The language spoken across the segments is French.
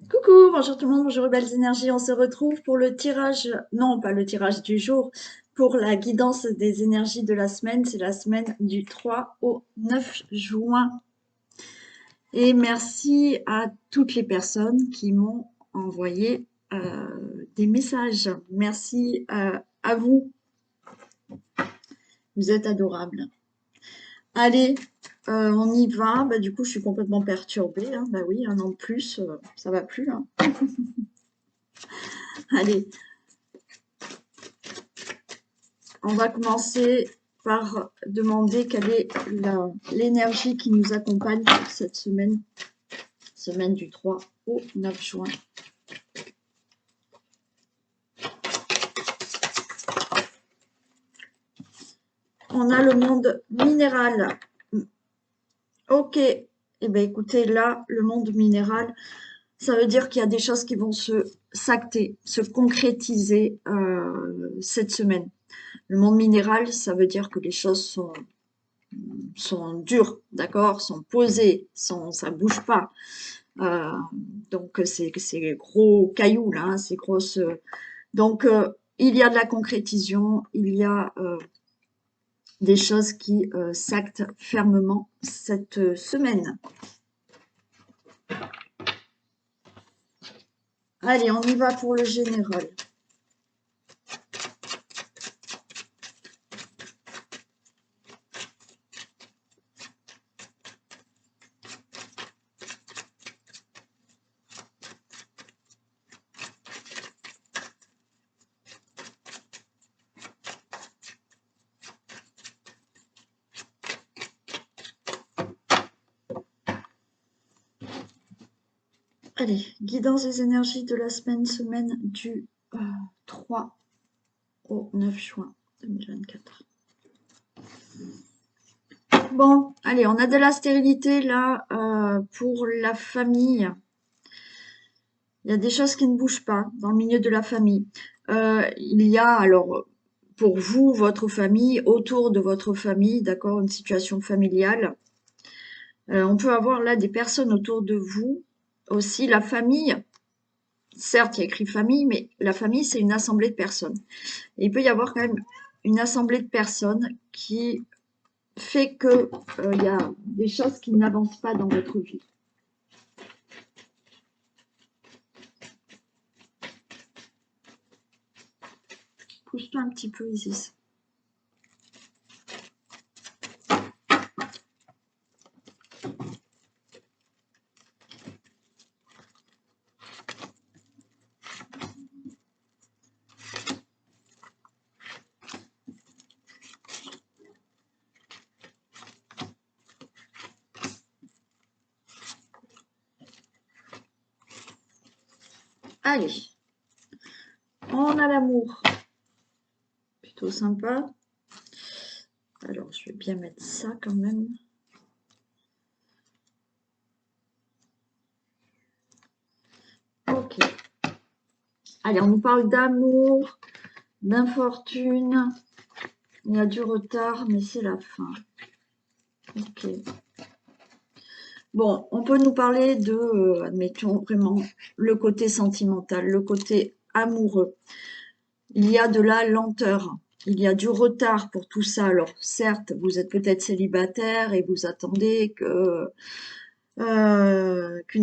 Coucou, bonjour tout le monde, bonjour belles énergies. On se retrouve pour le tirage, non pas le tirage du jour, pour la guidance des énergies de la semaine. C'est la semaine du 3 au 9 juin. Et merci à toutes les personnes qui m'ont envoyé des messages. Merci à vous, vous êtes adorables. Allez, on y va. Bah, du coup, je suis complètement perturbée, hein. Bah oui, un an de plus, ça va plus, hein. Allez, on va commencer par demander quelle est l'énergie qui nous accompagne pour cette semaine, semaine du 3 au 9 juin. On a le monde minéral. Ok, eh bien écoutez, là, le monde minéral, ça veut dire qu'il y a des choses qui vont s'acter, se concrétiser cette semaine. Le monde minéral, ça veut dire que les choses sont dures, d'accord, sont posées, ça bouge pas. Euh, donc c'est gros cailloux là, hein, ces grosses. Donc il y a de la concrétisation, il y a des choses qui s'actent fermement cette semaine. Allez, on y va pour le général. Allez, guidance des énergies de la semaine du 3 au 9 juin 2024. Bon, allez, on a de la stérilité là pour la famille. Il y a des choses qui ne bougent pas dans le milieu de la famille. Il y a alors pour vous, votre famille, autour de votre famille, d'accord, une situation familiale. On peut avoir là des personnes autour de vous, aussi la famille. Certes, il y a écrit famille, mais la famille, c'est une assemblée de personnes. Et il peut y avoir quand même une assemblée de personnes qui fait que il y a des choses qui n'avancent pas dans votre vie. Pousse-toi un petit peu, Isis. Allez, on a l'amour. Plutôt sympa. Alors, je vais bien mettre ça quand même. Ok. Allez, on nous parle d'amour, d'infortune. Il y a du retard, mais c'est la fin. Ok. Bon, on peut nous parler de, admettons vraiment, le côté sentimental, le côté amoureux. Il y a de la lenteur, il y a du retard pour tout ça. Alors, certes, vous êtes peut-être célibataire et vous attendez qu'une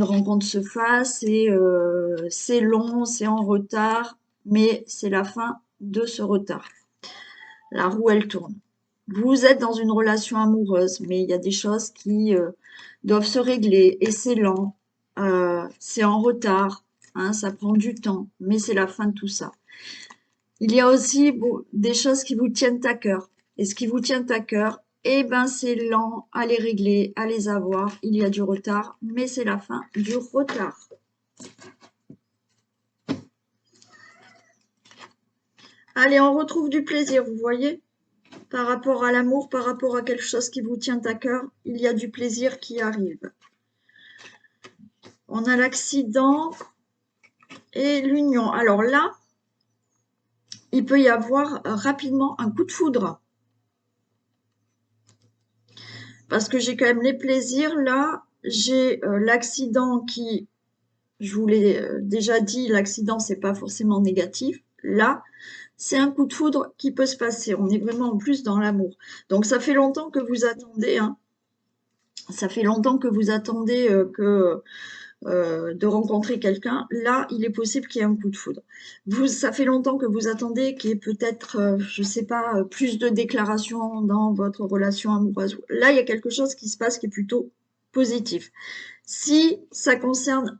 rencontre se fasse et c'est long, c'est en retard, mais c'est la fin de ce retard. La roue, elle tourne. Vous êtes dans une relation amoureuse, mais il y a des choses qui doivent se régler et c'est lent, c'est en retard, hein, ça prend du temps, mais c'est la fin de tout ça. Il y a aussi des choses qui vous tiennent à cœur. Et ce qui vous tient à cœur, eh ben c'est lent à les régler, à les avoir. Il y a du retard, mais c'est la fin du retard. Allez, on retrouve du plaisir, vous voyez? Par rapport à l'amour, par rapport à quelque chose qui vous tient à cœur, il y a du plaisir qui arrive. On a l'accident et l'union. Alors là, il peut y avoir rapidement un coup de foudre. Parce que j'ai quand même les plaisirs là, j'ai l'accident qui Je vous l'ai déjà dit, l'accident, c'est pas forcément négatif. Là, c'est un coup de foudre qui peut se passer. On est vraiment en plus dans l'amour. Donc, ça fait longtemps que vous attendez, hein. Ça fait longtemps que vous attendez de rencontrer quelqu'un. Là, il est possible qu'il y ait un coup de foudre. Ça fait longtemps que vous attendez qu'il y ait peut-être, je sais pas, plus de déclarations dans votre relation amoureuse. Là, il y a quelque chose qui se passe qui est plutôt positif. Si ça concerne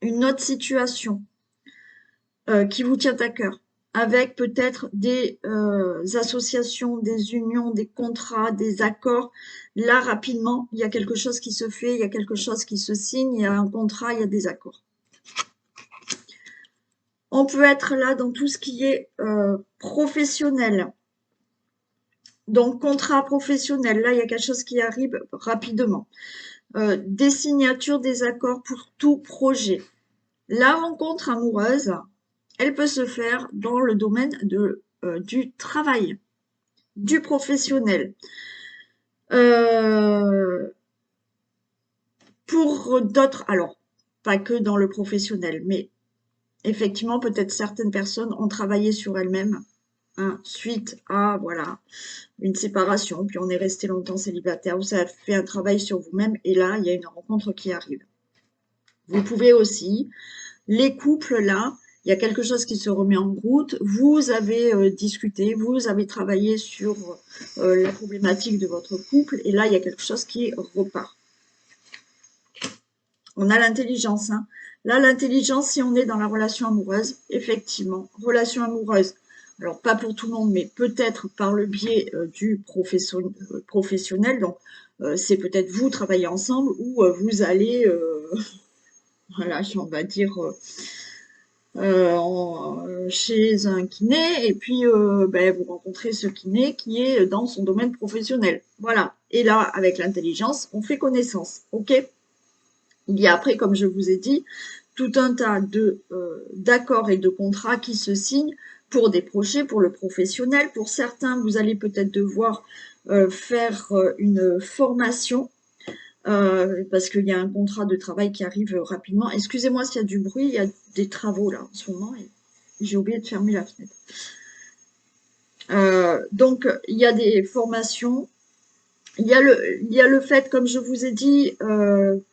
une autre situation qui vous tient à cœur, avec peut-être des associations, des unions, des contrats, des accords. Là, rapidement, il y a quelque chose qui se fait, il y a quelque chose qui se signe, il y a un contrat, il y a des accords. On peut être là dans tout ce qui est professionnel. Donc, contrat professionnel, là, il y a quelque chose qui arrive rapidement. Des signatures, des accords pour tout projet. La rencontre amoureuse, elle peut se faire dans le domaine du travail, du professionnel. Pour d'autres, alors, pas que dans le professionnel, mais effectivement, peut-être certaines personnes ont travaillé sur elles-mêmes, hein, suite à, voilà, une séparation, puis on est resté longtemps célibataire, vous avez fait un travail sur vous-même, et là, il y a une rencontre qui arrive. Vous pouvez aussi, les couples là, il y a quelque chose qui se remet en route, vous avez discuté, vous avez travaillé sur la problématique de votre couple, et là, il y a quelque chose qui repart. On a l'intelligence, hein. Là, l'intelligence, si on est dans la relation amoureuse, effectivement, relation amoureuse, alors pas pour tout le monde, mais peut-être par le biais du professionnel, donc c'est peut-être vous travaillez ensemble ou vous allez, voilà, on va dire, chez un kiné, et puis ben, vous rencontrez ce kiné qui est dans son domaine professionnel. Voilà. Et là, avec l'intelligence, on fait connaissance. OK? Il y a après, comme je vous ai dit, tout un tas d'accords et de contrats qui se signent pour des projets, pour le professionnel. Pour certains, vous allez peut-être devoir faire une formation parce qu'il y a un contrat de travail qui arrive rapidement. Excusez-moi s'il y a du bruit, il y a des travaux là en ce moment et j'ai oublié de fermer la fenêtre. Donc, il y a des formations. Il y a le fait, comme je vous ai dit,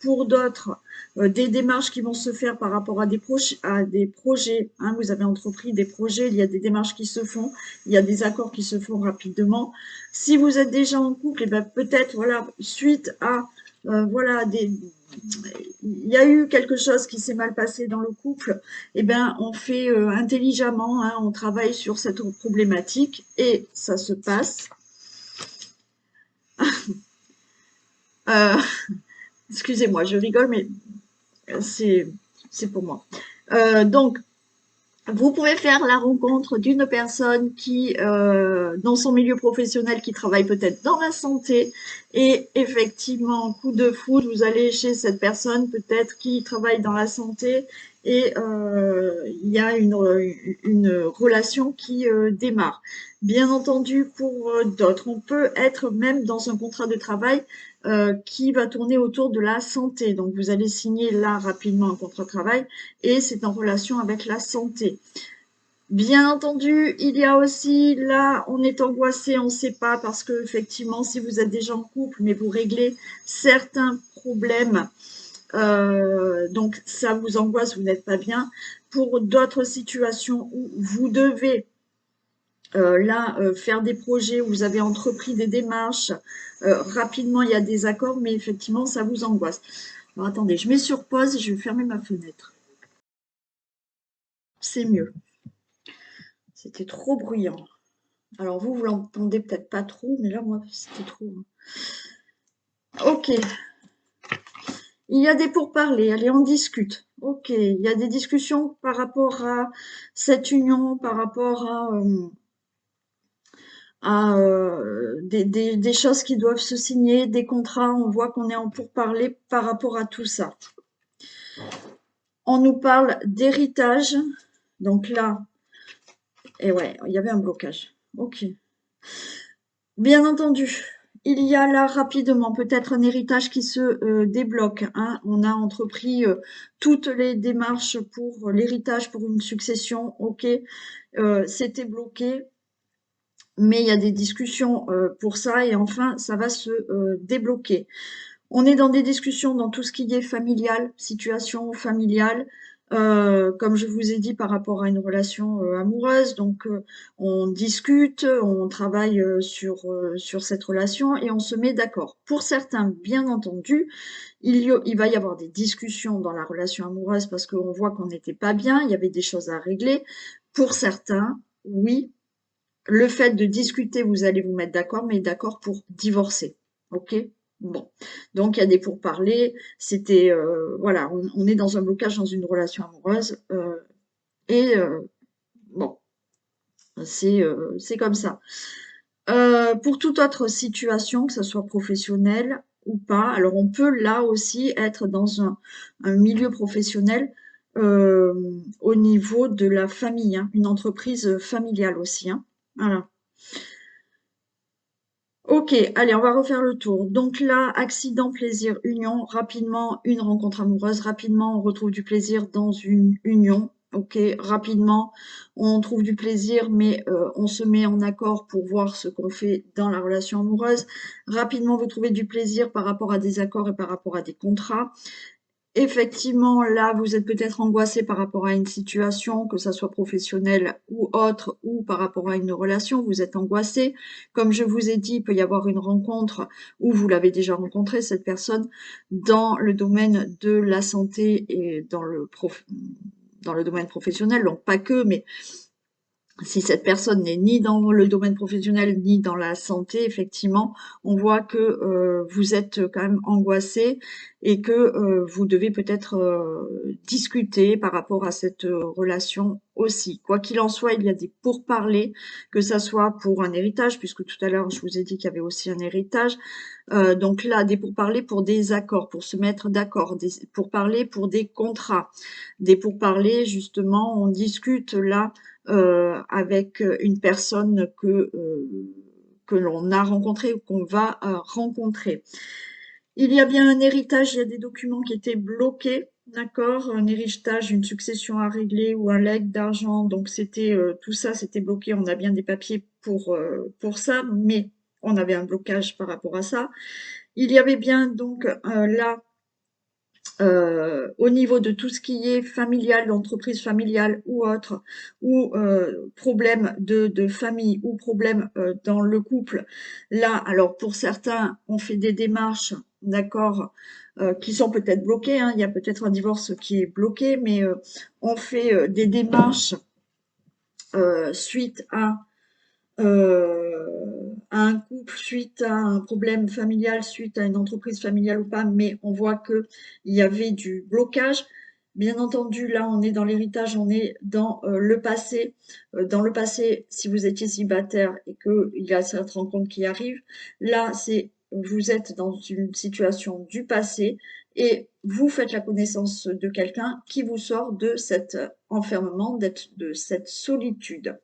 pour d'autres, des démarches qui vont se faire par rapport à des projets. Hein, vous avez entrepris des projets, il y a des démarches qui se font, il y a des accords qui se font rapidement. Si vous êtes déjà en couple, et ben peut-être, voilà, suite à, voilà, il y a eu quelque chose qui s'est mal passé dans le couple, et ben on fait intelligemment, hein, on travaille sur cette problématique et ça se passe. Euh, Excusez-moi, je rigole, mais c'est pour moi. Donc, vous pouvez faire la rencontre d'une personne qui, dans son milieu professionnel, qui travaille peut-être dans la santé, et effectivement, coup de foudre, vous allez chez cette personne peut-être qui travaille dans la santé, et il y a une relation qui démarre. Bien entendu, pour d'autres, on peut être même dans un contrat de travail qui va tourner autour de la santé. Donc, vous allez signer là rapidement un contrat de travail et c'est en relation avec la santé. Bien entendu, il y a aussi, là, on est angoissé, on ne sait pas, parce que effectivement, si vous êtes déjà en couple, mais vous réglez certains problèmes, donc ça vous angoisse, vous n'êtes pas bien. Pour d'autres situations où vous devez là, faire des projets, où vous avez entrepris des démarches, rapidement, il y a des accords, mais effectivement, ça vous angoisse. Alors, attendez, je mets sur pause et je vais fermer ma fenêtre. C'est mieux. C'était trop bruyant. Alors, vous l'entendez peut-être pas trop, mais là, moi, c'était trop. Ok. Il y a des pourparlers, allez, on discute. Ok, il y a des discussions par rapport à cette union, par rapport à des choses qui doivent se signer, des contrats, on voit qu'on est en pourparlers par rapport à tout ça. On nous parle d'héritage, donc là, et ouais, il y avait un blocage. Ok. Bien entendu, il y a là rapidement peut-être un héritage qui se débloque, hein. On a entrepris toutes les démarches pour l'héritage, pour une succession, ok, c'était bloqué, mais il y a des discussions pour ça et enfin ça va se débloquer. On est dans des discussions dans tout ce qui est familial, situation familiale, comme je vous ai dit par rapport à une relation amoureuse. Donc, on discute, on travaille sur cette relation et on se met d'accord. Pour certains, bien entendu, il va y avoir des discussions dans la relation amoureuse parce qu'on voit qu'on n'était pas bien, il y avait des choses à régler. Pour certains, oui, le fait de discuter, vous allez vous mettre d'accord, mais d'accord pour divorcer. Ok? Bon. Donc, il y a des pourparlers. C'était, voilà, on est dans un blocage dans une relation amoureuse. Et bon, c'est comme ça. Pour toute autre situation, que ce soit professionnelle ou pas, alors on peut là aussi être dans un milieu professionnel euh, au niveau de la famille, hein, une entreprise familiale aussi, hein. Voilà. Ok, allez, on va refaire le tour. Donc là, accident, plaisir, union. Rapidement, une rencontre amoureuse. Rapidement, on retrouve du plaisir dans une union. Ok, rapidement, on trouve du plaisir, mais on se met en accord pour voir ce qu'on fait dans la relation amoureuse. Rapidement, vous trouvez du plaisir par rapport à des accords et par rapport à des contrats. Effectivement, là, vous êtes peut-être angoissé par rapport à une situation, que ça soit professionnelle ou autre, ou par rapport à une relation, vous êtes angoissé. Comme je vous ai dit, il peut y avoir une rencontre où vous l'avez déjà rencontré, cette personne, dans le domaine de la santé et dans le domaine professionnel, donc pas que, mais si cette personne n'est ni dans le domaine professionnel ni dans la santé, effectivement, on voit que vous êtes quand même angoissé et que vous devez peut-être discuter par rapport à cette relation aussi. Quoi qu'il en soit, il y a des pourparlers, que ça soit pour un héritage, puisque tout à l'heure je vous ai dit qu'il y avait aussi un héritage. Donc là, des pourparlers pour des accords, pour se mettre d'accord, des pourparlers pour des contrats, des pourparlers justement, on discute là avec une personne que l'on a rencontrée ou qu'on va rencontrer. Il y a bien un héritage, il y a des documents qui étaient bloqués, d'accord? Un héritage, une succession à régler ou un legs d'argent, donc c'était tout ça, c'était bloqué. On a bien des papiers pour ça, mais on avait un blocage par rapport à ça. Il y avait bien donc là au niveau de tout ce qui est familial, d'entreprise familiale ou autre, ou problème de famille ou problème dans le couple. Là, alors pour certains, on fait des démarches, d'accord, qui sont peut-être bloquées, hein. Il y a peut-être un divorce qui est bloqué, mais on fait des démarches suite à un couple, suite à un problème familial, suite à une entreprise familiale ou pas, mais on voit que il y avait du blocage. Bien entendu, là, on est dans l'héritage, on est dans le passé. Dans le passé, si vous étiez célibataire et qu'il y a cette rencontre qui arrive, là, c'est vous êtes dans une situation du passé et vous faites la connaissance de quelqu'un qui vous sort de cet enfermement, de cette solitude.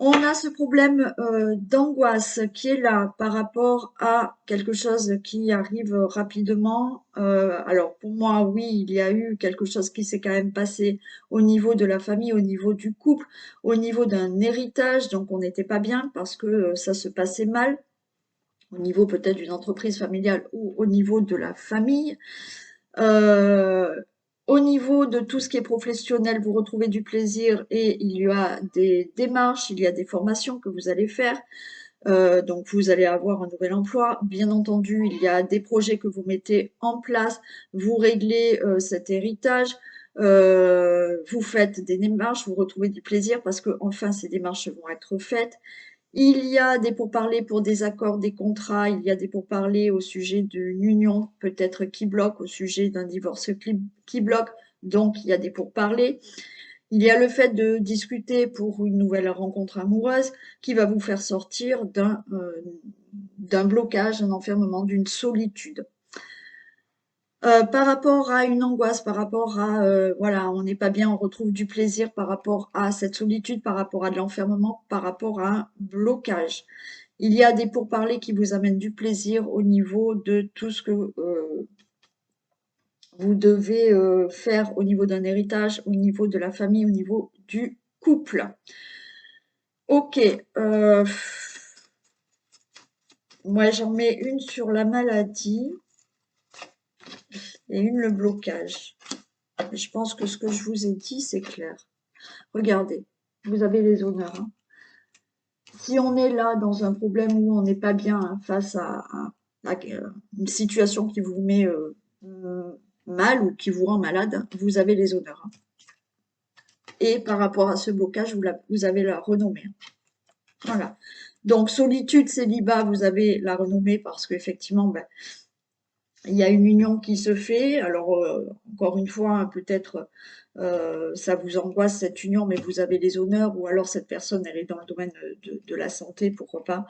On a ce problème d'angoisse qui est là par rapport à quelque chose qui arrive rapidement. Alors pour moi, oui, il y a eu quelque chose qui s'est quand même passé au niveau de la famille, au niveau du couple, au niveau d'un héritage. Donc on n'était pas bien parce que ça se passait mal, au niveau peut-être d'une entreprise familiale ou au niveau de la famille. Euh, Au niveau de tout ce qui est professionnel, vous retrouvez du plaisir et il y a des démarches, il y a des formations que vous allez faire. Donc vous allez avoir un nouvel emploi. Bien entendu, il y a des projets que vous mettez en place. Vous réglez cet héritage. Vous faites des démarches, vous retrouvez du plaisir parce que enfin ces démarches vont être faites. Il y a des pourparlers pour des accords, des contrats, il y a des pourparlers au sujet d'une union, peut-être qui bloque, au sujet d'un divorce qui bloque, donc il y a des pourparlers. Il y a le fait de discuter pour une nouvelle rencontre amoureuse qui va vous faire sortir d'un blocage, d'un enfermement, d'une solitude. Par rapport à une angoisse, par rapport à voilà, on n'est pas bien, on retrouve du plaisir par rapport à cette solitude, par rapport à de l'enfermement, par rapport à un blocage. Il y a des pourparlers qui vous amènent du plaisir au niveau de tout ce que vous devez faire au niveau d'un héritage, au niveau de la famille, au niveau du couple. Ok. Moi, j'en mets une sur la maladie et une le blocage. Je pense que ce que je vous ai dit, c'est clair. Regardez, vous avez les honneurs. Hein. Si on est là dans un problème où on n'est pas bien hein, face à une situation qui vous met mal ou qui vous rend malade, vous avez les honneurs. Hein. Et par rapport à ce blocage, vous avez la renommée. Voilà. Donc, solitude, célibat, vous avez la renommée parce qu'effectivement, ben, il y a une union qui se fait. Alors, encore une fois, peut-être ça vous angoisse cette union, mais vous avez les honneurs, ou alors cette personne, elle est dans le domaine de la santé, pourquoi pas.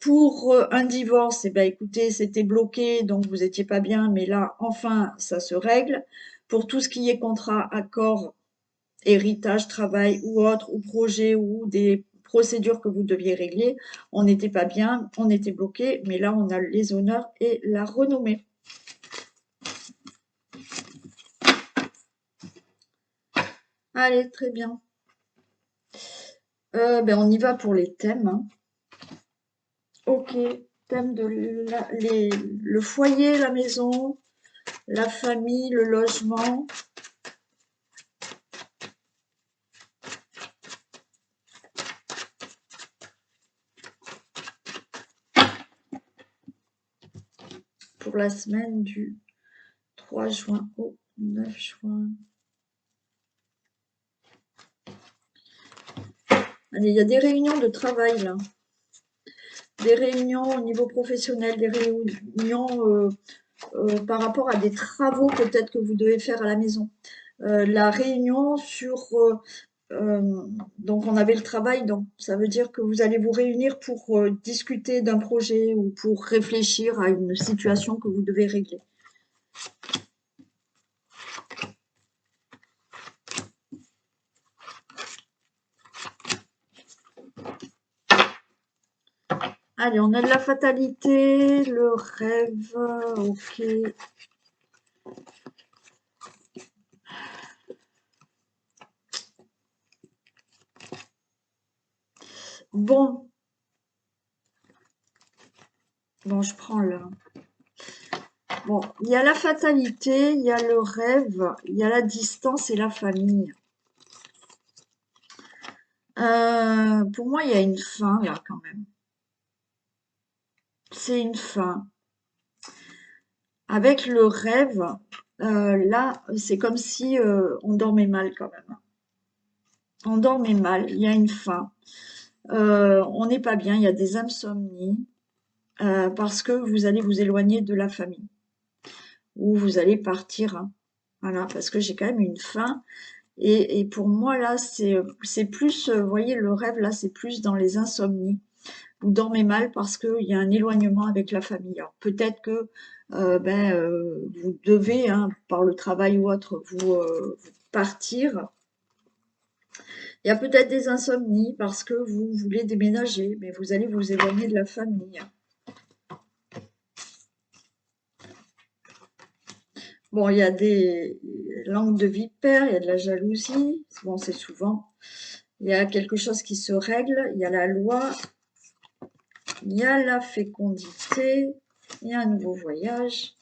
Pour un divorce, eh ben, écoutez, c'était bloqué, donc vous étiez pas bien, mais là, enfin, ça se règle. Pour tout ce qui est contrat, accord, héritage, travail ou autre, ou projet, ou des procédures que vous deviez régler, on n'était pas bien, on était bloqué, mais là, on a les honneurs et la renommée. Allez, très bien. Ben, on y va pour les thèmes. Hein. Ok, thème de le foyer, la maison, la famille, le logement. Pour la semaine du 3 juin au 9 juin. Allez, il y a des réunions de travail là. Des réunions au niveau professionnel, des réunions par rapport à des travaux peut-être que vous devez faire à la maison. La réunion sur... donc on avait le travail, donc ça veut dire que vous allez vous réunir pour discuter d'un projet ou pour réfléchir à une situation que vous devez régler. Allez, on a de la fatalité, le rêve, ok. Bon, je prends là. Bon, il y a la fatalité, il y a le rêve, il y a la distance et la famille. Pour moi, il y a une fin là quand même. C'est une fin. Avec le rêve, là, c'est comme si on dormait mal quand même. On dormait mal, il y a une fin. On n'est pas bien, il y a des insomnies parce que vous allez vous éloigner de la famille ou vous allez partir. Hein. Voilà, parce que j'ai quand même une fin. Et pour moi, là, c'est plus, vous voyez, le rêve, là, c'est plus dans les insomnies. Vous dormez mal parce qu'il y a un éloignement avec la famille. Alors, peut-être que vous devez, hein, par le travail ou autre, vous partir. Il y a peut-être des insomnies parce que vous voulez déménager, mais vous allez vous éloigner de la famille. Bon, il y a des langues de vipère, il y a de la jalousie. Bon, c'est souvent. Il y a quelque chose qui se règle, il y a la loi, il y a la fécondité, il y a un nouveau voyage,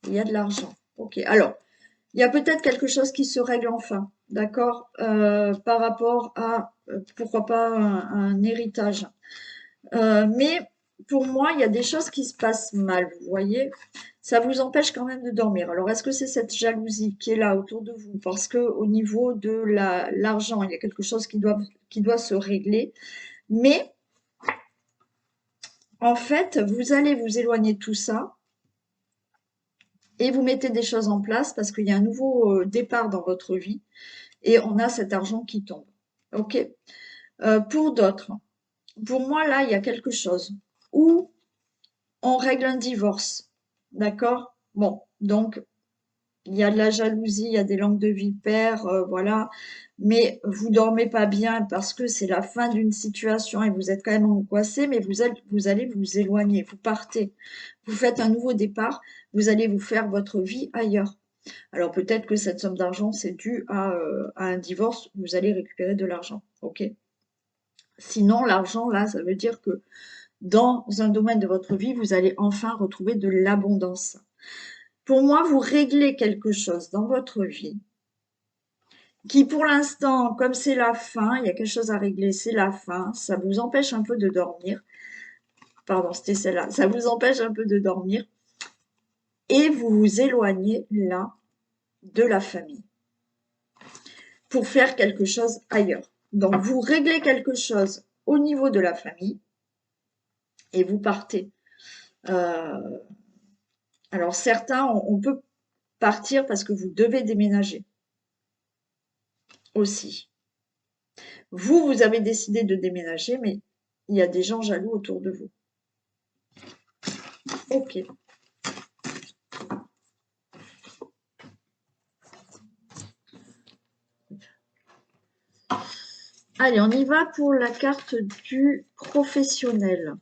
il y a de l'argent. Ok, alors, il y a peut-être quelque chose qui se règle enfin, d'accord, par rapport à, pourquoi pas, un héritage. Mais pour moi, il y a des choses qui se passent mal, vous voyez. Ça vous empêche quand même de dormir. Alors, est-ce que c'est cette jalousie qui est là autour de vous? Parce que au niveau de l'argent, il y a quelque chose qui doit se régler. Mais en fait, vous allez vous éloigner de tout ça et vous mettez des choses en place parce qu'il y a un nouveau départ dans votre vie et on a cet argent qui tombe. Ok. Pour d'autres, pour moi là, il y a quelque chose où on règle un divorce, d'accord? Bon, donc il y a de la jalousie, il y a des langues de vipère, voilà. Mais vous dormez pas bien parce que c'est la fin d'une situation et vous êtes quand même angoissé, mais vous allez vous éloigner, vous partez. Vous faites un nouveau départ, vous allez vous faire votre vie ailleurs. Alors peut-être que cette somme d'argent, c'est dû à un divorce, vous allez récupérer de l'argent, ok? Sinon, l'argent, là, ça veut dire que dans un domaine de votre vie, vous allez enfin retrouver de l'abondance. Pour moi, vous réglez quelque chose dans votre vie qui, pour l'instant, comme c'est la fin, il y a quelque chose à régler, c'est la fin, ça vous empêche un peu de dormir. Pardon, c'était celle-là. Ça vous empêche un peu de dormir et vous vous éloignez là de la famille pour faire quelque chose ailleurs. Donc, vous réglez quelque chose au niveau de la famille et vous partez. Euh, alors, certains, on peut partir parce que vous devez déménager aussi. Vous, vous avez décidé de déménager, mais il y a des gens jaloux autour de vous. Ok. Allez, on y va pour la carte du professionnel.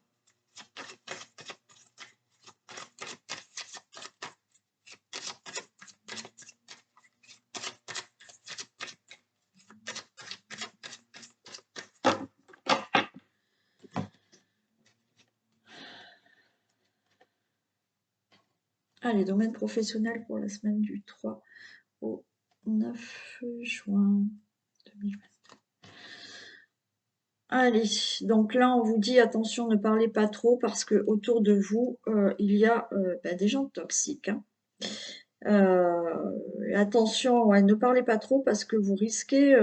Allez, domaine professionnel pour la semaine du 3 au 9 juin 2020. Allez, donc là, on vous dit attention, ne parlez pas trop parce que autour de vous, il y a des gens toxiques, hein. Attention, ouais, ne parlez pas trop parce que vous risquez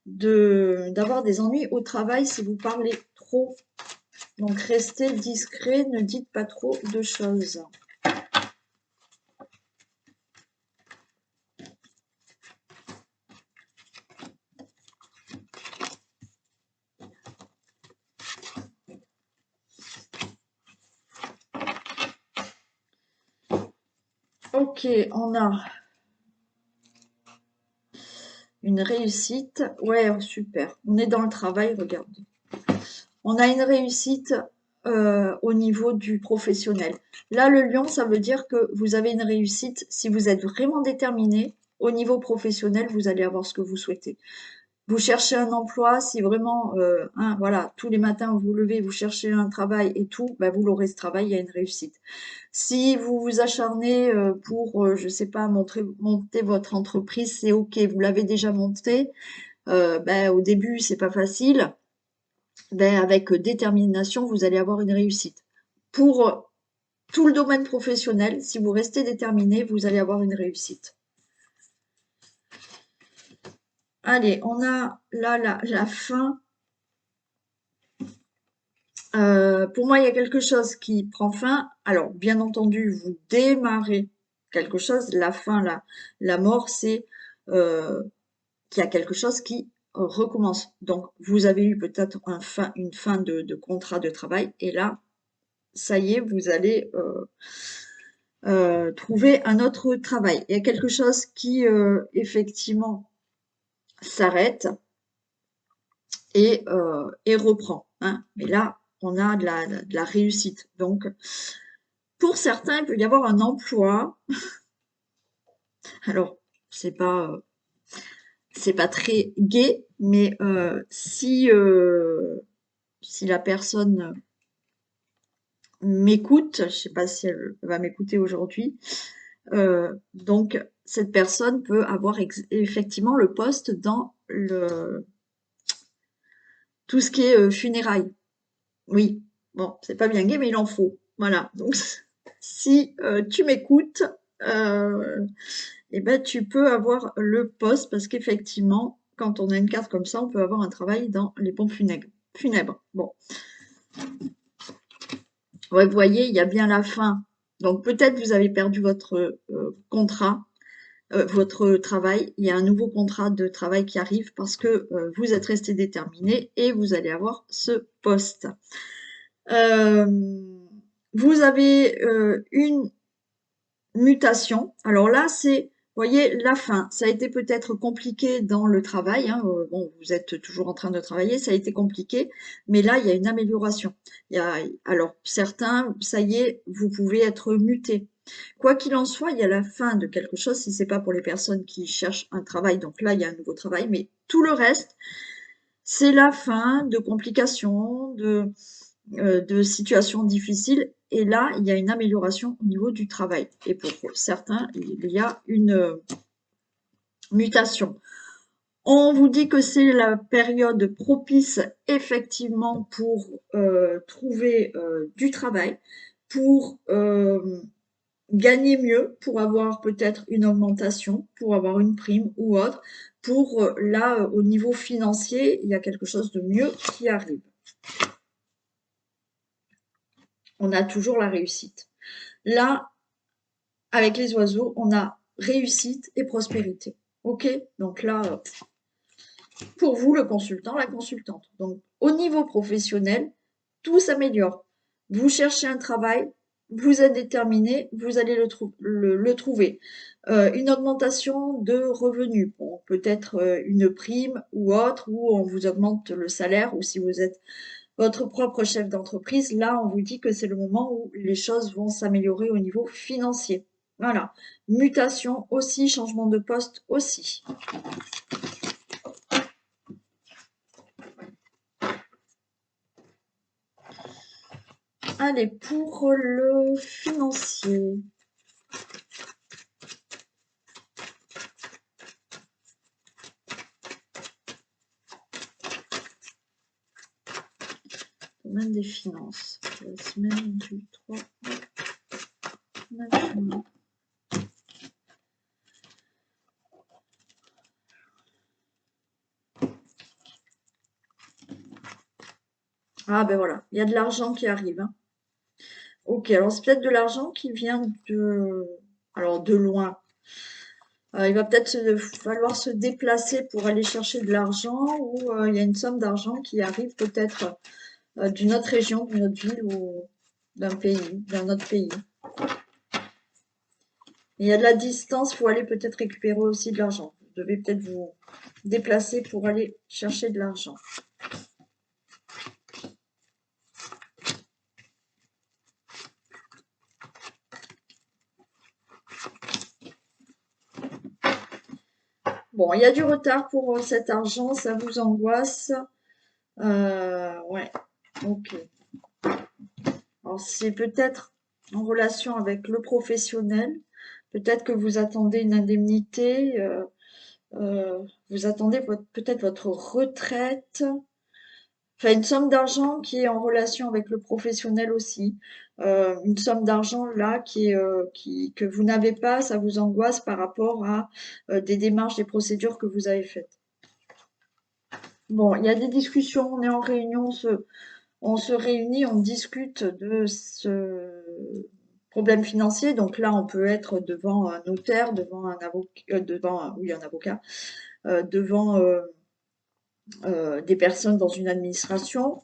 d'avoir des ennuis au travail si vous parlez trop. Donc restez discret, ne dites pas trop de choses. Ok, on a une réussite. Ouais, super. On est dans le travail, regarde. On a une réussite au niveau du professionnel. Là, le lion, ça veut dire que vous avez une réussite. Si vous êtes vraiment déterminé, au niveau professionnel, vous allez avoir ce que vous souhaitez. Vous cherchez un emploi, si vraiment, voilà, tous les matins vous vous levez, vous cherchez un travail et tout, ben vous l'aurez ce travail, il y a une réussite. Si vous vous acharnez pour, je sais pas, monter votre entreprise, c'est ok, vous l'avez déjà montée. Au début, c'est pas facile. Avec détermination, vous allez avoir une réussite. Pour tout le domaine professionnel, si vous restez déterminé, vous allez avoir une réussite. Allez, on a là la fin. Pour moi, il y a quelque chose qui prend fin. Alors, bien entendu, vous démarrez quelque chose. La fin, la mort, c'est qu'il y a quelque chose qui recommence. Donc, vous avez eu peut-être une fin de contrat de travail. Et là, ça y est, vous allez trouver un autre travail. Il y a quelque chose qui, effectivement, s'arrête et reprend, hein. Mais là, on a de la réussite. Donc, pour certains, il peut y avoir un emploi. Alors, c'est pas très gai, mais si la personne m'écoute, je sais pas si elle va m'écouter aujourd'hui, donc cette personne peut avoir effectivement le poste dans tout ce qui est funérailles. Oui, bon, c'est pas bien gai, mais il en faut. Voilà. Donc, si tu m'écoutes, tu peux avoir le poste parce qu'effectivement, quand on a une carte comme ça, on peut avoir un travail dans les pompes funèbres. Bon, ouais, vous voyez, il y a bien la fin. Donc, peut-être vous avez perdu votre contrat, votre travail. Il y a un nouveau contrat de travail qui arrive parce que vous êtes resté déterminé et vous allez avoir ce poste. Euh, vous avez une mutation. Alors là, c'est voyez, la fin, ça a été peut-être compliqué dans le travail, hein, bon, vous êtes toujours en train de travailler, ça a été compliqué, mais là, il y a une amélioration. Alors, certains, ça y est, vous pouvez être mutés. Quoi qu'il en soit, il y a la fin de quelque chose, si c'est pas pour les personnes qui cherchent un travail, donc là, il y a un nouveau travail, mais tout le reste, c'est la fin de complications, de situations difficiles. Et là, il y a une amélioration au niveau du travail. Et pour certains, il y a une mutation. On vous dit que c'est la période propice effectivement pour trouver du travail, pour gagner mieux, pour avoir peut-être une augmentation, pour avoir une prime ou autre. Pour là, au niveau financier, il y a quelque chose de mieux qui arrive. On a toujours la réussite. Là, avec les oiseaux, on a réussite et prospérité. Ok? Donc là, pour vous, le consultant, la consultante. Donc, au niveau professionnel, tout s'améliore. Vous cherchez un travail, vous êtes déterminé, vous allez le trouver. Une augmentation de revenus, bon, peut-être une prime ou autre, ou on vous augmente le salaire, ou si vous êtes votre propre chef d'entreprise, là, on vous dit que c'est le moment où les choses vont s'améliorer au niveau financier. Voilà. Mutation aussi, changement de poste aussi. Allez, pour le financier. Domaine des finances. La semaine du 3 juin. Ah ben voilà, il y a de l'argent qui arrive. Hein. Ok, alors c'est peut-être de l'argent qui vient alors de loin. Il va peut-être falloir se déplacer pour aller chercher de l'argent ou il y a une somme d'argent qui arrive peut-être d'une autre région, d'une autre ville ou d'un pays, d'un autre pays. Il y a de la distance, il faut aller peut-être récupérer aussi de l'argent. Vous devez peut-être vous déplacer pour aller chercher de l'argent. Bon, il y a du retard pour cet argent, ça vous angoisse. Ouais, ok. Alors, c'est peut-être en relation avec le professionnel. Peut-être que vous attendez une indemnité, vous attendez peut-être votre retraite. Enfin, une somme d'argent qui est en relation avec le professionnel aussi. Une somme d'argent là que vous n'avez pas, ça vous angoisse par rapport à des démarches, des procédures que vous avez faites. Bon, il y a des discussions, on est en réunion, on se réunit, on discute de ce problème financier. Donc là, on peut être devant un notaire, devant un avocat, oui, un avocat, devant des personnes dans une administration.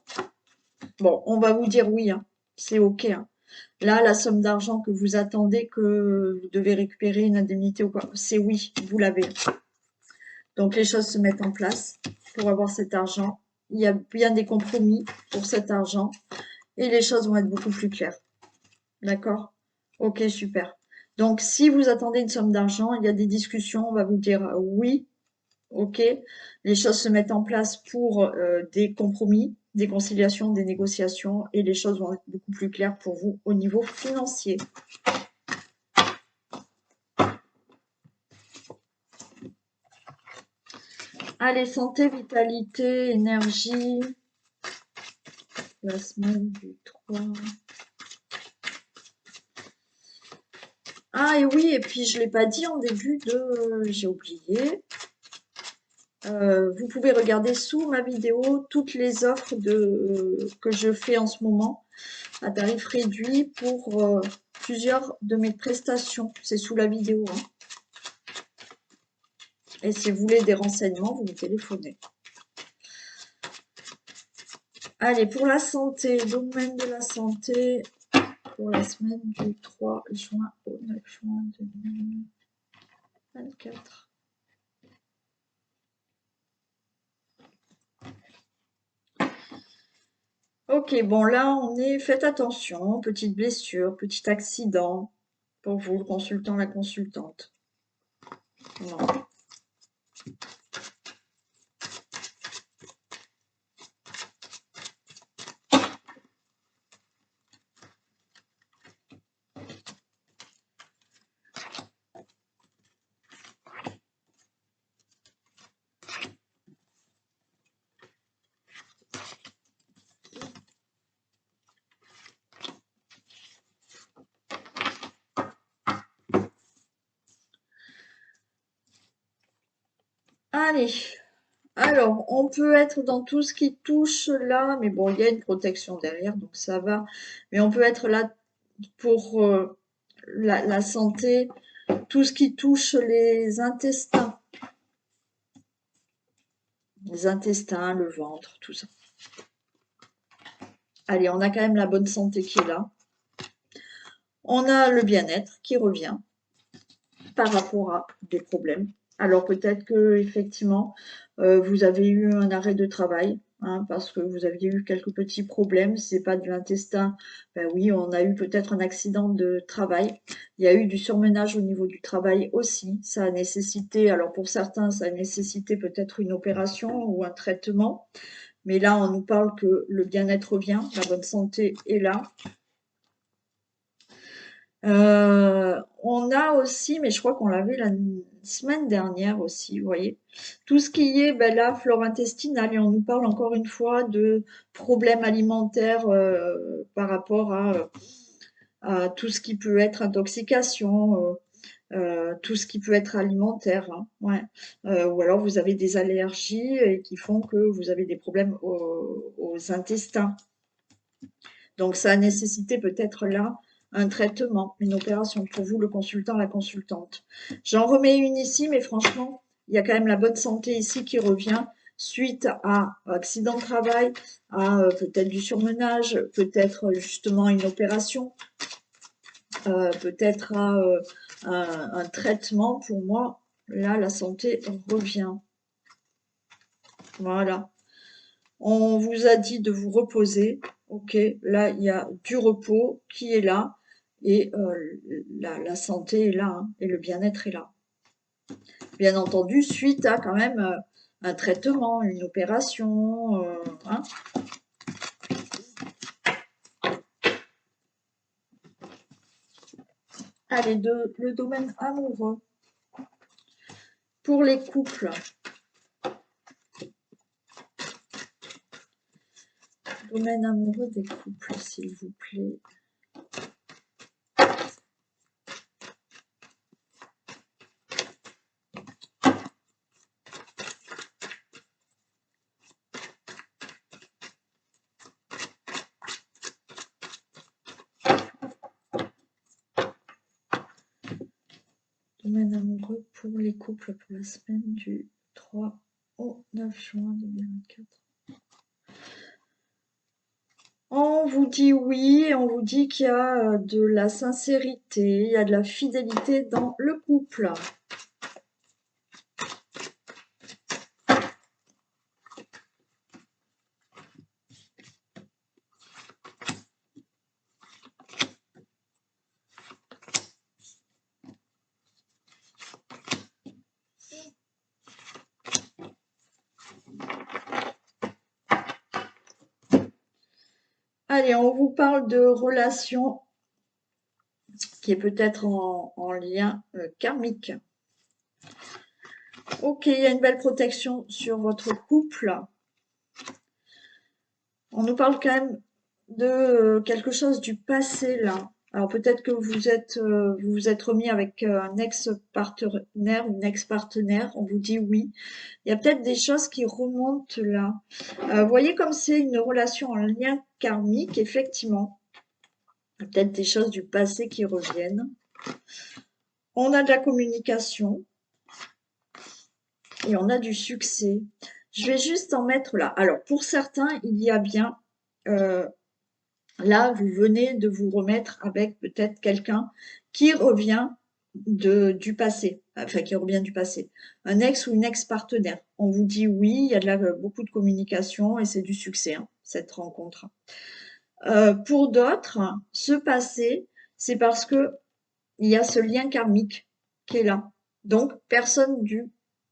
Bon, on va vous dire oui, hein, c'est OK. Hein. Là, la somme d'argent que vous attendez, que vous devez récupérer une indemnité ou quoi, c'est oui, vous l'avez. Donc les choses se mettent en place pour avoir cet argent. Il y a bien des compromis pour cet argent et les choses vont être beaucoup plus claires. D'accord? Ok, super. Donc si vous attendez une somme d'argent, il y a des discussions, on va vous dire oui, ok. Les choses se mettent en place pour des compromis, des conciliations, des négociations et les choses vont être beaucoup plus claires pour vous au niveau financier. Allez, santé, vitalité, énergie. La semaine du 3. Ah et oui, et puis je ne l'ai pas dit en début de... J'ai oublié. Vous pouvez regarder sous ma vidéo toutes les offres que je fais en ce moment à tarif réduit pour plusieurs de mes prestations. C'est sous la vidéo. Hein. Et si vous voulez des renseignements, vous me téléphonez. Allez, pour la santé, domaine de la santé, pour la semaine du 3 juin au 9 juin 2020. 24. Ok, bon là on est, faites attention, petite blessure, petit accident pour vous, le consultant, la consultante. Non. Allez, alors on peut être dans tout ce qui touche là, mais bon, il y a une protection derrière, donc ça va. Mais on peut être là pour la santé, tout ce qui touche les intestins, le ventre, tout ça. Allez, on a quand même la bonne santé qui est là. On a le bien-être qui revient par rapport à des problèmes. Alors peut-être que effectivement vous avez eu un arrêt de travail, hein, parce que vous aviez eu quelques petits problèmes. Si c'est pas de l'intestin, ben oui, on a eu peut-être un accident de travail. Il y a eu du surmenage au niveau du travail aussi. Ça a nécessité, alors pour certains, ça a nécessité peut-être une opération ou un traitement. Mais là, on nous parle que le bien-être revient, la bonne santé est là. On a aussi, mais je crois qu'on l'avait la semaine dernière aussi, vous voyez, tout ce qui est ben là, flore intestinale, et on nous parle encore une fois de problèmes alimentaires par rapport à tout ce qui peut être intoxication, tout ce qui peut être alimentaire, hein, ouais. Ou alors vous avez des allergies et qui font que vous avez des problèmes aux intestins. Donc, ça a nécessité peut-être là un traitement, une opération pour vous, le consultant, la consultante. J'en remets une ici, mais franchement, il y a quand même la bonne santé ici qui revient suite à accident de travail, à peut-être du surmenage, peut-être justement une opération, peut-être à un traitement. Pour moi, là, la santé revient. Voilà. On vous a dit de vous reposer. Ok, là, il y a du repos qui est là et la santé est là, hein, et le bien-être est là. Bien entendu, suite à quand même un traitement, une opération. Hein. Allez, le domaine amoureux. Pour les couples. Domaine amoureux des couples, s'il vous plaît. Domaine amoureux pour les couples pour la semaine du 3 au 9 juin 2024. On vous dit oui, et on vous dit qu'il y a de la sincérité, il y a de la fidélité dans le couple. Allez, on vous parle de relation qui est peut-être en lien karmique. Ok, il y a une belle protection sur votre couple. On nous parle quand même de quelque chose du passé là. Alors peut-être que vous vous êtes remis avec un ex-partenaire, une ex-partenaire. On vous dit oui. Il y a peut-être des choses qui remontent là. Vous voyez comme c'est une relation en lien karmique, effectivement. Peut-être des choses du passé qui reviennent. On a de la communication et on a du succès. Je vais juste en mettre là. Alors pour certains, il y a bien là, vous venez de vous remettre avec peut-être quelqu'un qui revient du passé, enfin qui revient du passé. Un ex ou une ex-partenaire. On vous dit oui, il y a beaucoup de communication et c'est du succès, hein, cette rencontre. Pour d'autres, ce passé, c'est parce que il y a ce lien karmique qui est là. Donc, personne du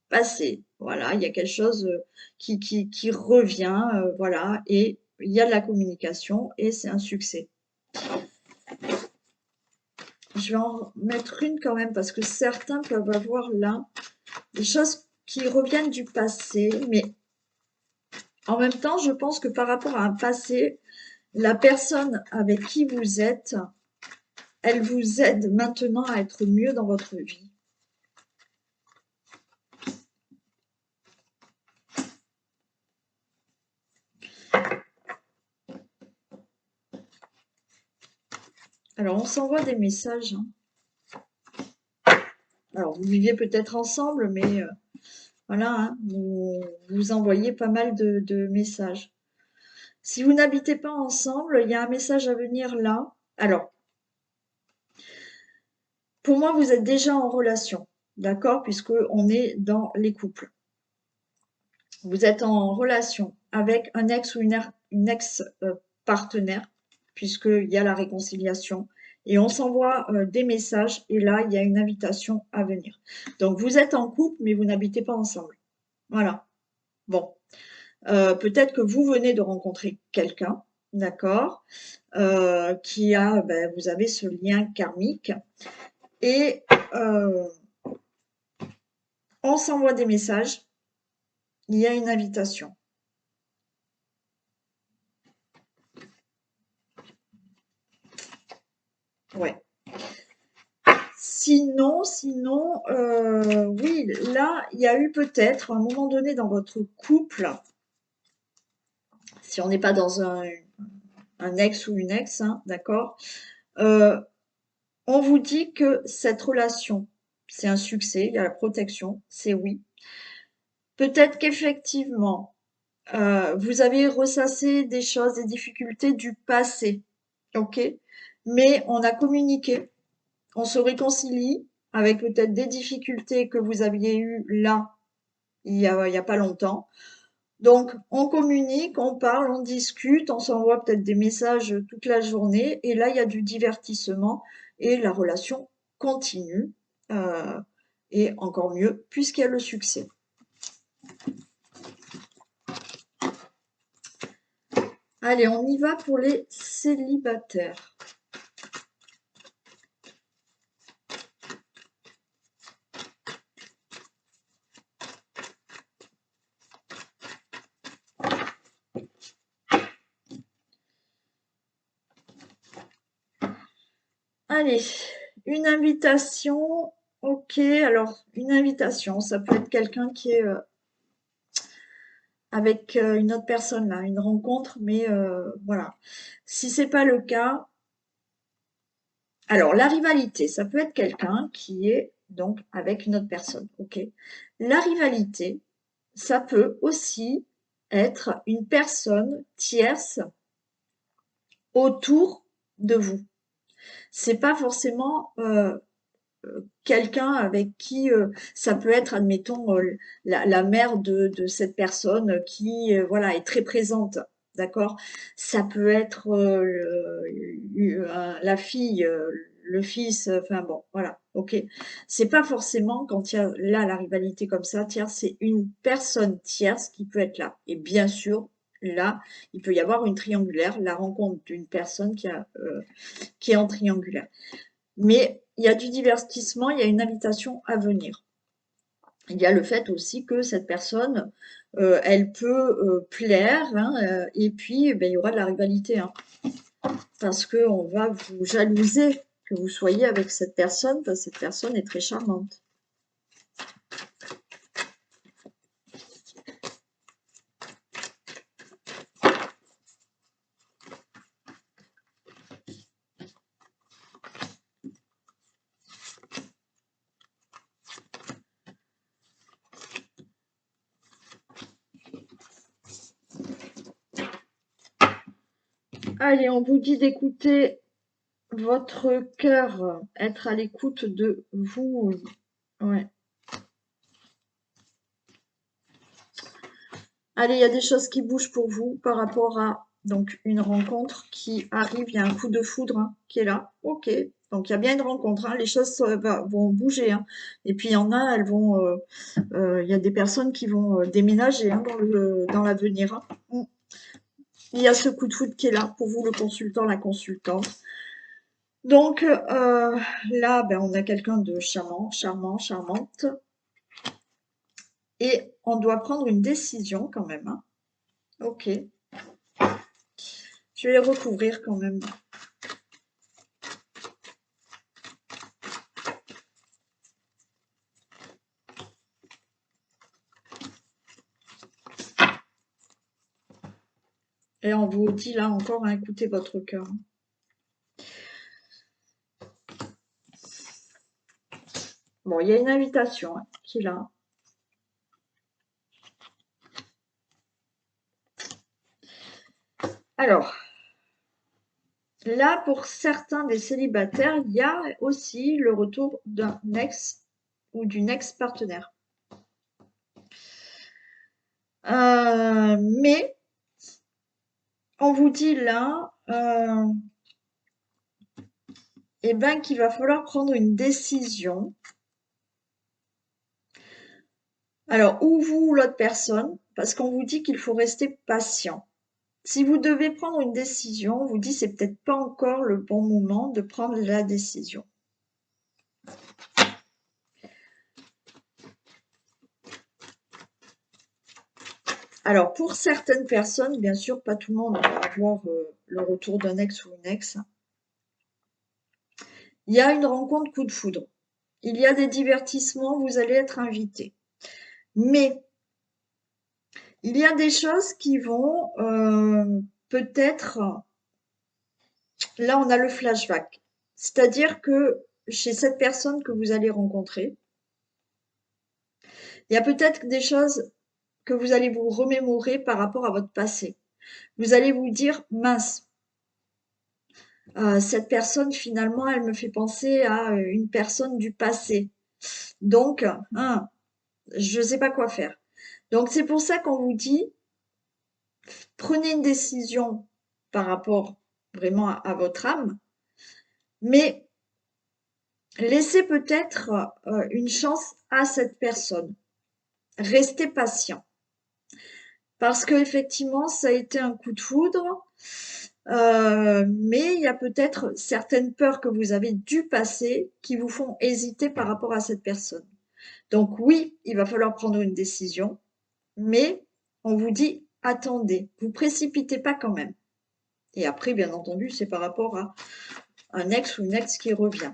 passé. Voilà, il y a quelque chose qui revient, voilà, et il y a de la communication et c'est un succès. Je vais en mettre une quand même parce que certains peuvent avoir là des choses qui reviennent du passé, mais en même temps, je pense que par rapport à un passé, la personne avec qui vous êtes, elle vous aide maintenant à être mieux dans votre vie. Alors, on s'envoie des messages, hein. Alors, vous viviez peut-être ensemble, mais voilà, hein, vous envoyez pas mal de messages. Si vous n'habitez pas ensemble, il y a un message à venir là. Alors, pour moi, vous êtes déjà en relation, d'accord, puisque on est dans les couples. Vous êtes en relation avec un ex ou une ex-partenaire, puisqu'il y a la réconciliation, et on s'envoie des messages, et là, il y a une invitation à venir. Donc, vous êtes en couple, mais vous n'habitez pas ensemble. Voilà. Bon. Peut-être que vous venez de rencontrer quelqu'un, d'accord, vous avez ce lien karmique, et on s'envoie des messages, il y a une invitation. Ouais. Sinon, oui, là, il y a eu peut-être, à un moment donné dans votre couple, si on n'est pas dans un ex ou une ex, hein, d'accord, on vous dit que cette relation, c'est un succès, il y a la protection, c'est oui. Peut-être qu'effectivement, vous avez ressassé des choses, des difficultés du passé, ok? Mais on a communiqué, on se réconcilie avec peut-être des difficultés que vous aviez eues là, il y a pas longtemps. Donc, on communique, on parle, on discute, on s'envoie peut-être des messages toute la journée, et là, il y a du divertissement, et la relation continue, euh, et encore mieux, puisqu'il y a le succès. Allez, on y va pour les célibataires. Allez, une invitation. Ok, alors une invitation, ça peut être quelqu'un qui est avec une autre personne là, une rencontre, mais voilà. Si c'est pas le cas, alors la rivalité, ça peut être quelqu'un qui est donc avec une autre personne. Ok. La rivalité, ça peut aussi être une personne tierce autour de vous. C'est pas forcément quelqu'un avec qui ça peut être, admettons, la mère de cette personne qui voilà est très présente, d'accord? Ça peut être la fille, le fils, enfin bon, voilà, ok. C'est pas forcément quand il y a là la rivalité comme ça, tierce, c'est une personne tierce qui peut être là. Et bien sûr, là, il peut y avoir une triangulaire, la rencontre d'une personne qui est en triangulaire. Mais il y a du divertissement, il y a une invitation à venir. Il y a le fait aussi que cette personne, elle peut plaire, hein, et puis ben, il y aura de la rivalité, hein, parce qu'on va vous jalouser que vous soyez avec cette personne, parce que cette personne est très charmante. Allez, on vous dit d'écouter votre cœur, être à l'écoute de vous, oui. Ouais. Allez, il y a des choses qui bougent pour vous par rapport à donc une rencontre qui arrive. Il y a un coup de foudre hein, qui est là. Ok. Donc il y a bien une rencontre. Hein. Les choses vont bouger. Hein. Et puis il y en a, elles vont. Il y a des personnes qui vont déménager hein, dans l'avenir. Hein. Il y a ce coup de foudre qui est là pour vous, le consultant, la consultante. Donc là, ben, on a quelqu'un de charmant, charmante. Et on doit prendre une décision quand même. Hein. Ok. Je vais les recouvrir quand même. Et on vous dit là encore, hein, écoutez votre cœur. Bon, il y a une invitation hein, qui est là. Alors, là, pour certains des célibataires, il y a aussi le retour d'un ex ou d'une ex-partenaire. Mais, on vous dit là, eh ben, qu'il va falloir prendre une décision. Alors, ou vous ou l'autre personne, parce qu'on vous dit qu'il faut rester patient. Si vous devez prendre une décision, on vous dit c'est peut-être pas encore le bon moment de prendre la décision. Alors, pour certaines personnes, bien sûr, pas tout le monde va avoir le retour d'un ex ou une ex. Il y a une rencontre coup de foudre. Il y a des divertissements, vous allez être invité. Mais il y a des choses qui vont peut-être... Là, on a le flashback. C'est-à-dire que chez cette personne que vous allez rencontrer, il y a peut-être des choses que vous allez vous remémorer par rapport à votre passé. Vous allez vous dire, mince, cette personne, finalement, elle me fait penser à une personne du passé. Donc, hein, je ne sais pas quoi faire. Donc, c'est pour ça qu'on vous dit, prenez une décision par rapport vraiment à votre âme, mais laissez peut-être une chance à cette personne. Restez patient. Parce qu'effectivement, ça a été un coup de foudre, mais il y a peut-être certaines peurs que vous avez du passé qui vous font hésiter par rapport à cette personne. Donc oui, il va falloir prendre une décision, mais on vous dit attendez, vous précipitez pas quand même. Et après, bien entendu, c'est par rapport à un ex ou une ex qui revient.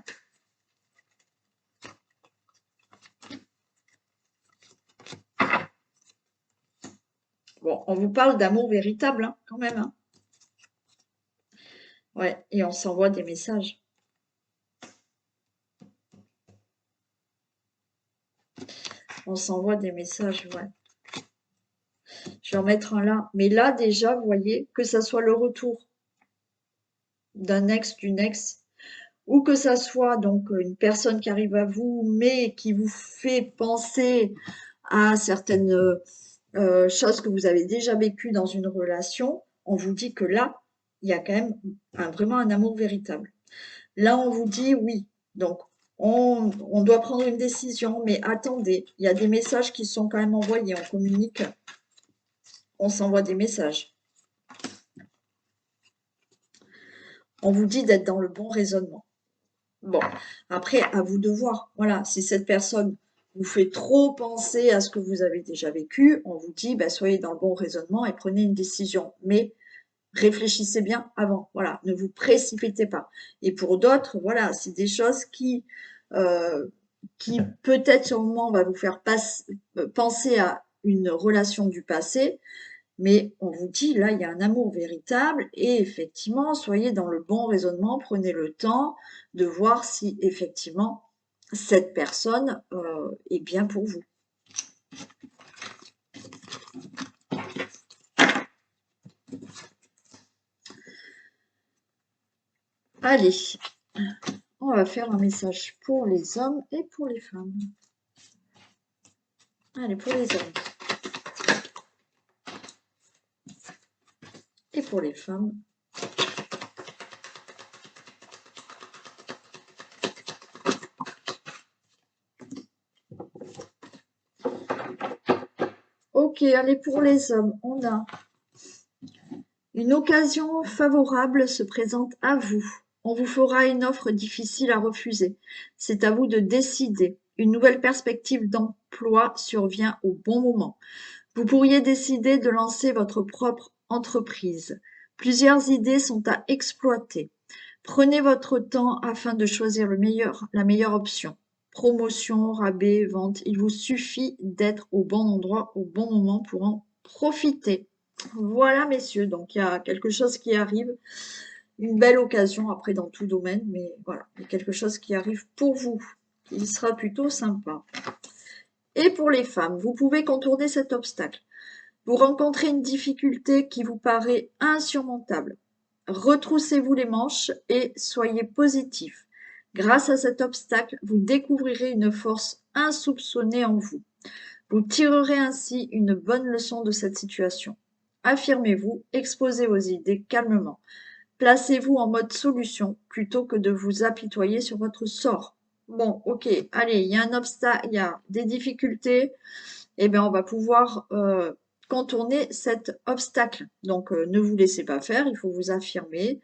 Bon, on vous parle d'amour véritable, hein, quand même. Hein. Ouais, et on s'envoie des messages. On s'envoie des messages, ouais. Je vais en mettre un là. Mais là, déjà, vous voyez, que ça soit le retour d'un ex, d'une ex, ou que ça soit donc une personne qui arrive à vous, mais qui vous fait penser à certaines choses que vous avez déjà vécues dans une relation, on vous dit que là, il y a quand même vraiment un amour véritable. Là, on vous dit oui. Donc, on doit prendre une décision, mais attendez, il y a des messages qui sont quand même envoyés, on communique, on s'envoie des messages. On vous dit d'être dans le bon raisonnement. Bon, après, à vous de voir. Voilà, si cette personne vous fait trop penser à ce que vous avez déjà vécu, on vous dit, bah, soyez dans le bon raisonnement et prenez une décision. Mais réfléchissez bien avant. Voilà, ne vous précipitez pas. Et pour d'autres, voilà, c'est des choses qui peut-être sur le moment va vous faire penser à une relation du passé, mais on vous dit, là, il y a un amour véritable et effectivement, soyez dans le bon raisonnement, prenez le temps de voir si effectivement cette personne est bien pour vous. Allez, On va faire un message pour les hommes et pour les femmes. Allez, pour les hommes et pour les femmes. Ok, allez, pour les hommes, on a une occasion favorable se présente à vous. On vous fera une offre difficile à refuser. C'est à vous de décider. Une nouvelle perspective d'emploi survient au bon moment. Vous pourriez décider de lancer votre propre entreprise. Plusieurs idées sont à exploiter. Prenez votre temps afin de choisir la meilleure option. Promotion, rabais, vente, il vous suffit d'être au bon endroit au bon moment pour en profiter. Voilà, messieurs, donc il y a quelque chose qui arrive, une belle occasion après dans tout domaine, mais voilà, il y a quelque chose qui arrive pour vous, qui sera plutôt sympa. Et pour les femmes, vous pouvez contourner cet obstacle. Vous rencontrez une difficulté qui vous paraît insurmontable. Retroussez-vous les manches et soyez positif. Grâce à cet obstacle, vous découvrirez une force insoupçonnée en vous. Vous tirerez ainsi une bonne leçon de cette situation. Affirmez-vous, exposez vos idées calmement. Placez-vous en mode solution plutôt que de vous apitoyer sur votre sort. Bon, ok, allez, il y a un obstacle, il y a des difficultés, eh bien on va pouvoir contourner cet obstacle. Donc ne vous laissez pas faire, il faut vous affirmer.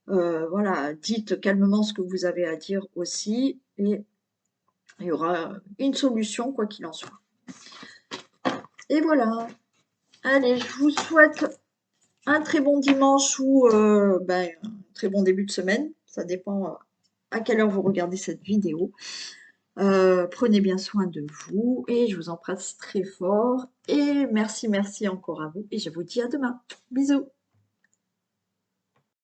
Voilà, dites calmement ce que vous avez à dire aussi, et il y aura une solution, quoi qu'il en soit. Et voilà. Allez, je vous souhaite un très bon dimanche ou un très bon début de semaine. Ça dépend à quelle heure vous regardez cette vidéo. Prenez bien soin de vous et je vous embrasse très fort. Et merci, merci encore à vous. Et je vous dis à demain. Bisous.